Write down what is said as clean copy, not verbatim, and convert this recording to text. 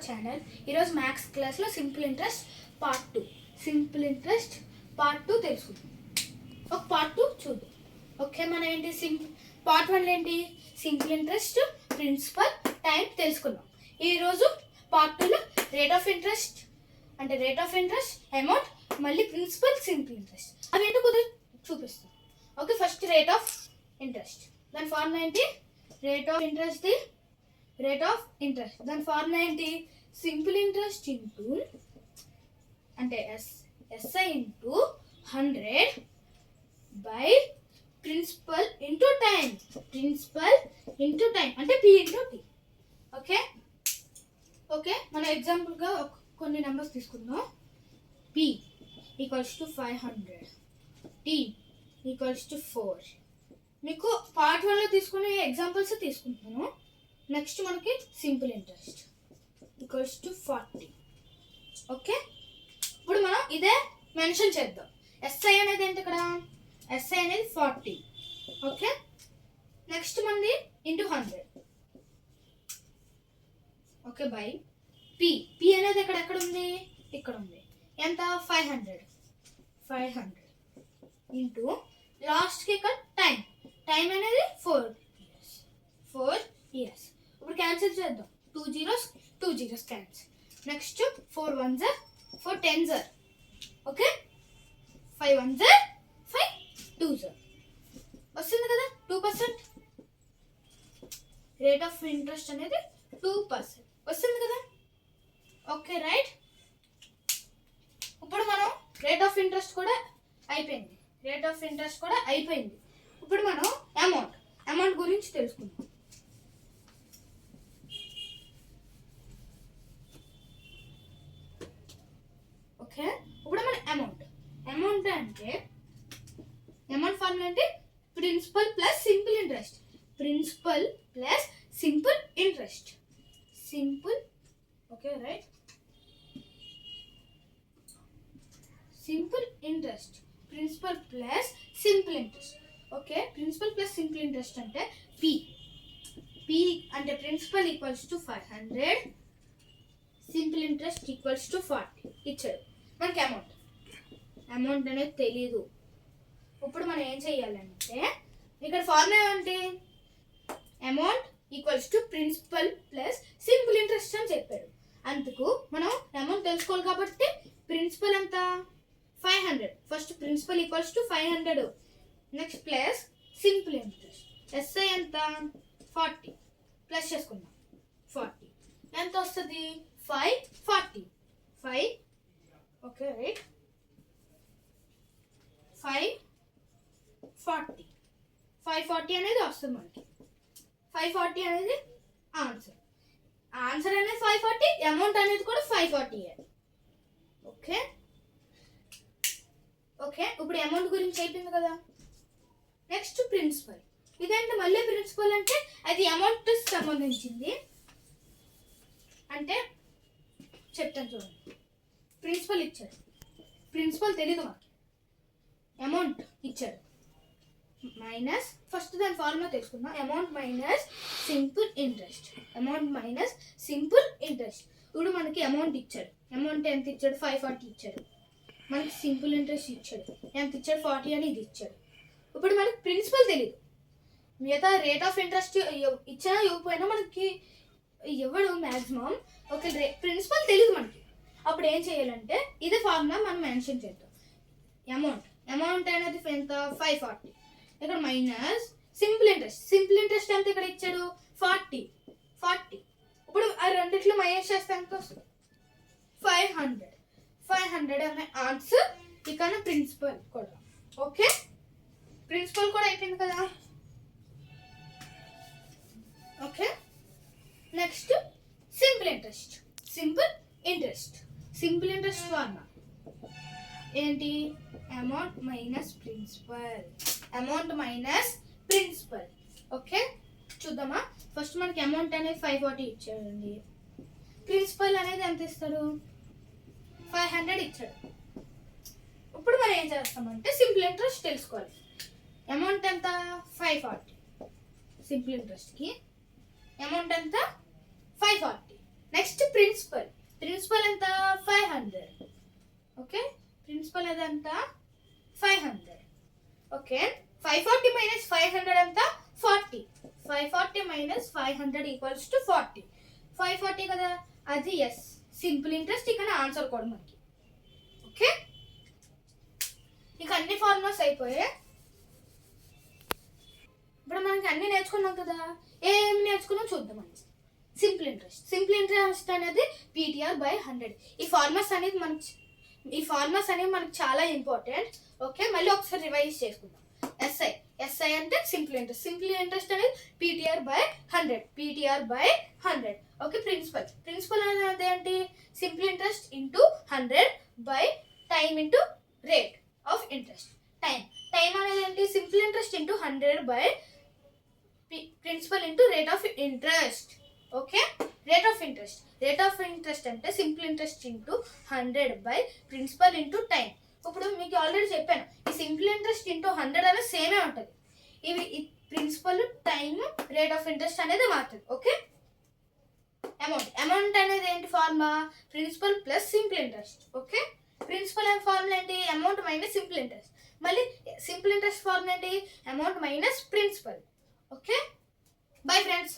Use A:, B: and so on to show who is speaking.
A: Channel. ఈరోజు maths క్లాస్లో simple interest part 2 తెలుసుకుందాం. ఒక పార్ట్ 2 చూద్దాం. ఓకే, మనం ఏంటి పార్ట్ 1 ఏంటి సింపుల్ ఇంట్రెస్ట్, ప్రిన్సిపల్, టైం తెలుసుకున్నాం. ఈరోజు పార్ట్ 2లో రేట్ ఆఫ్ ఇంట్రెస్ట్, అమౌంట్, మళ్ళీ ప్రిన్సిపల్, సింపుల్ ఇంట్రెస్ట్ అవి ఏంటో కొద్దిగా చూపిస్తాం. Okay, first rate of interest. దాని ఫార్ములా ఏంటి? రేట్ ఆఫ్ ఇంట్రెస్ట్ దాని ఫార్ములా ఏంటి? సింపుల్ ఇంట్రెస్ట్ ఇంటూ అంటే SI into 100 by principal into time అంటే పి ఇంటూ టీ. ఓకే, మనం ఎగ్జాంపుల్గా కొన్ని నెంబర్స్ తీసుకుందాం. P equals to 500, T equals to 4. మీకు పార్ట్ 1లో తీసుకునే ఎగ్జాంపుల్స్ తీసుకుంటున్నాను. నెక్స్ట్ మనకి simple interest equals to 40. Okay, ఇప్పుడు మనం ఇదే మెన్షన్ చేద్దాం. ఎస్ఐ అనేది ఏంటి? ఇక్కడ ఎస్ఐ అనేది 40. ఓకే, నెక్స్ట్ మనది ఇంటూ 100. ఓకే, బై పి అనేది ఎక్కడ ఉంది? ఇక్కడ ఉంది. ఎంత? 500 ఇంటూ లాస్ట్కి ఇక్కడ టైం అనేది 4 ఇయర్స్. ఇప్పుడు క్యాన్సిల్ చేద్దాం. 2 zeros cancel. Next 4 1s are 4 10s are. Okay, 5 1s are 5 2s are. వస్తుంది కదా 2%. రేట్ ఆఫ్ ఇంట్రెస్ట్ అనేది 2% వస్తుంది కదా. Okay, right. ఇప్పుడు మనం రేట్ ఆఫ్ ఇంట్రెస్ట్ కూడా అయిపోయింది. ఇప్పుడు మనం అమౌంట్ గురించి తెలుసుకుందాం. ఓకే, ఇప్పుడు మన అమౌంట్ అంటే అమౌంట్ ఫార్ములా అంటే principal plus simple interest. Okay, right. Simple interest, principal plus simple interest. Okay, principal plus simple interest అంటే పి అంటే principal equals to 500, simple interest equals to 40 ఇచ్చాడు. మనకి అమౌంట్ అనేది తెలీదు. ఇప్పుడు మనం ఏం చెయ్యాలంటే ఇక్కడ ఫార్ములా ఏంటి? Amount equals to principal plus simple interest అని చెప్పాడు. అందుకు మనం అమౌంట్ తెలుసుకోవాలి కాబట్టి ప్రిన్సిపల్ ఎంత? 500. First principal equals to 500, next plus simple interest SI ఎంత? 40 ప్లస్ చేసుకుందాం. 40 ఎంత వస్తుంది? 540. Okay, right. 540 అనేది వస్తుంది మనకి. 540 అనేది ఆన్సర్ అనేది 540. అమౌంట్ అనేది కూడా 540. ఓకే, ఇప్పుడు అమౌంట్ గురించి అయిపోయింది కదా. Next principal. ఇదేంటి మళ్ళీ ప్రిన్సిపల్ అంటే అది అమౌంట్ సంబంధించింది అంటే చెప్తాను చూడండి. ప్రిన్సిపల్ ఇచ్చాడు, ప్రిన్సిపల్ తెలీదు మాకు, అమౌంట్ ఇచ్చాడు. మైనస్ ఫస్ట్ దాని ఫార్ములా తెలుసుకుందాం. Amount minus simple interest. ఇప్పుడు మనకి అమౌంట్ ఇచ్చాడు. అమౌంట్ ఎంత ఇచ్చాడు? 540 ఇచ్చాడు. మనకి సింపుల్ ఇంట్రెస్ట్ ఇచ్చాడు. ఎంత ఇచ్చాడు? 40 అని ఇది ఇచ్చాడు. ఇప్పుడు మనకి ప్రిన్సిపల్ తెలియదు. మిగతా రేట్ ఆఫ్ ఇంట్రెస్ట్ ఇచ్చినా ఇవ్వకపోయినా మనకి ఇవ్వడు మ్యాక్సిమం. ఓకే, ప్రిన్సిపల్ తెలియదు మనకి. అప్పుడు ఏం చేయాలంటే ఇదే ఫార్ములా మనం మెన్షన్ చేద్దాం. అమౌంట్ అనేది ఎంత? 540. ఇక్కడ మైనస్ సింపుల్ ఇంట్రెస్ట్ ఎంత ఇక్కడ ఇచ్చాడు? 40. ఇప్పుడు ఆ రెండిట్లో మైనస్ చేస్తే ఎంత వస్తుంది? 500 అనే ఆన్సర్. ఇక్కడ ప్రిన్సిపల్ కూడా. ఓకే, ప్రిన్సిపల్ కూడా అయిపోయింది కదా. Okay, next simple interest formula ఏంటి? Amount minus principal. ఓకే, చూద్దామా. ఫస్ట్ మనకి అమౌంట్ అనేది 540 ఇచ్చాడండి. ప్రిన్సిపల్ అనేది ఎంత ఇస్తాడు? 500 ఇచ్చాడు. ఇప్పుడు మనం ఏం చేస్తామంటే సింపుల్ ఇంట్రెస్ట్ తెలుసుకోవాలి. అమౌంట్ ఎంత? 540. సింపుల్ ఇంట్రెస్ట్కి అమౌంట్ ఎంత? 540. Next principal. ప్రిన్సిపల్ ఎంత 500. ఓకే, ప్రిన్సిపల్ ఎంత 500. ఓకే, 540 మైనస్ 500 ఎంత 40. 540 మైనస్ 500 ఈక్వల్స్ టు 40. 540 కదా, అది ఎస్ సింపుల్ ఇంట్రెస్ట్. ఇక్కడ ఆన్సర్ కూడా మనకి. ఓకే, ఇక అన్ని ఫార్ములాస్ అయిపోయాయి. ఇప్పుడు మనకి అన్ని నేర్చుకున్నాం కదా, ఏమి నేర్చుకున్నాం చూద్దామండి. Simple interest. సింపుల్ ఇంట్రెస్ట్ అనేది పీటీఆర్ బై 100. ఈ ఫార్ములాస్ అనేది మనకి చాలా ఇంపార్టెంట్. ఓకే, మళ్ళీ ఒకసారి రివైజ్ చేసుకుందాం. ఎస్ఐ అంటే సింపుల్ ఇంట్రెస్ట్. సింపుల్ ఇంట్రెస్ట్ అనేది PTR by 100. PTR by 100. Okay, principal అనేది ఏంటి, simple interest into 100 by time into rate of interest. Time అనేది ఏంటి, simple interest into 100 by principal into rate of interest. Okay, rate of interest అంటే simple interest into 100 by principal into time. ఇప్పుడు మీకు already చెప్పాను, ఈ simple interest into 100 అనేది సేమే ఉంటుంది. ఇవి principal, time, rate of interest అనేది మారుతుంది. ఓకే, అమౌంట్ అనేది ఏంటి formula, principal plus simple interest. Okay, principal అనే ఫార్ములా ఏంటి, అమౌంట్ మైనస్ సింపుల్ ఇంట్రెస్ట్. మళ్ళీ సింపుల్ ఇంట్రెస్ట్ ఫార్ములా ఏంటి, amount minus principal. Okay, bye friends.